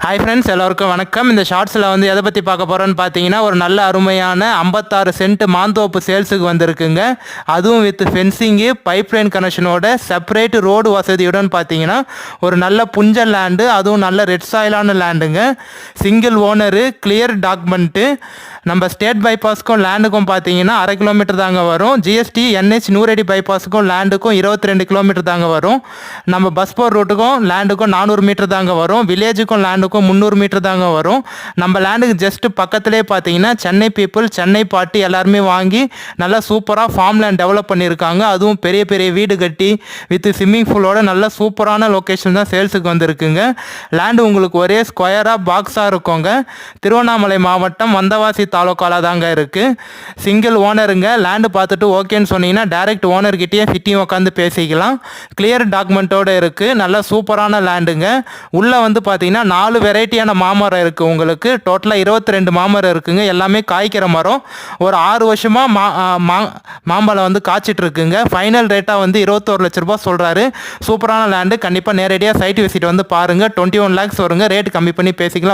Hi friends, எல்லோருக்கும் வணக்கம். இந்த ஷார்ட்ஸில் வந்து எதை பற்றி பார்க்க போகிறோன்னு பார்த்தீங்கன்னா, ஒரு நல்ல அருமையான 56 சென்ட் மாந்தோப்பு சேல்ஸுக்கு வந்திருக்குங்க. அதுவும் வித் ஃபென்சிங்கு, பைப் லைன் கனெக்ஷனோட செப்பரேட் ரோடு வசதியுடன் பார்த்தீங்கன்னா ஒரு நல்ல புஞ்ச லேண்டு, அதுவும் நல்ல ரெட் சாயிலான லேண்டுங்க. Single owner, clear document. நம்ம ஸ்டேட் பைபாஸுக்கும் லேண்டுக்கும் பார்த்தீங்கன்னா 1/2 கிலோமீட்டர் தாங்க வரும். ஜிஎஸ்டி NH 100 அடி பைபாஸுக்கும் லேண்டுக்கும் 22 கிலோமீட்டர் தாங்க வரும். நம்ம பஸ் போர் ரூட்டுக்கும் லேண்டுக்கும் 400 மீட்டர் தாங்க வரும். வில்லேஜுக்கும் லேண்டுக்கும் 300 மீட்டர் தாங்க வரும். நம்ம லேண்டுக்கு ஜஸ்ட் பக்கத்துலேயே பார்த்தீங்கன்னா சென்னை பீப்புள், சென்னை பார்ட்டி எல்லாருமே வாங்கி நல்லா சூப்பராக ஃபார்ம் லேண்ட் டெவலப் பண்ணியிருக்காங்க. அதுவும் பெரிய பெரிய வீடு கட்டி வித் ஸ்விம்மிங் பூலோட நல்ல சூப்பரான லொக்கேஷன் தான் சேல்ஸுக்கு வந்திருக்குங்க. லேண்டு உங்களுக்கு ஒரே ஸ்கொயராக பாக்ஸாக இருக்குங்க. திருவண்ணாமலை மாவட்டம் வந்தவாசி தாலுக்கால தாங்க இருக்குது. சிங்கிள் ஓனருங்க. லேண்டு பார்த்துட்டு ஓகேன்னு சொன்னீங்கன்னா டைரக்ட் ஓனர்கிட்டயே ஃபிட்டிங் உட்காந்து பேசிக்கலாம். கிளியர் டாக்குமெண்ட்டோடு இருக்குது. நல்ல சூப்பரான லேண்டுங்க. உள்ளே வந்து பார்த்தீங்கன்னா 4 வெரைட்டியான மாமரம் இருக்குது. உங்களுக்கு டோட்டலாக 22 மாமரம் இருக்குங்க. எல்லாமே காய்க்கிற மரம். ஒரு 6 வருஷமாக மாம்பழம் வந்து காய்ச்சிட்ருக்குங்க. ஃபைனல் ரேட்டாக வந்து 21 லட்ச ரூபா சொல்கிறாரு. சூப்பரான லேண்டு. கண்டிப்பாக நேரடியாக சைட் விசிட் வந்து பாருங்கள். 21 lakhs வருங்க. ரேட் கம்மி பண்ணி பேசிக்கலாம்.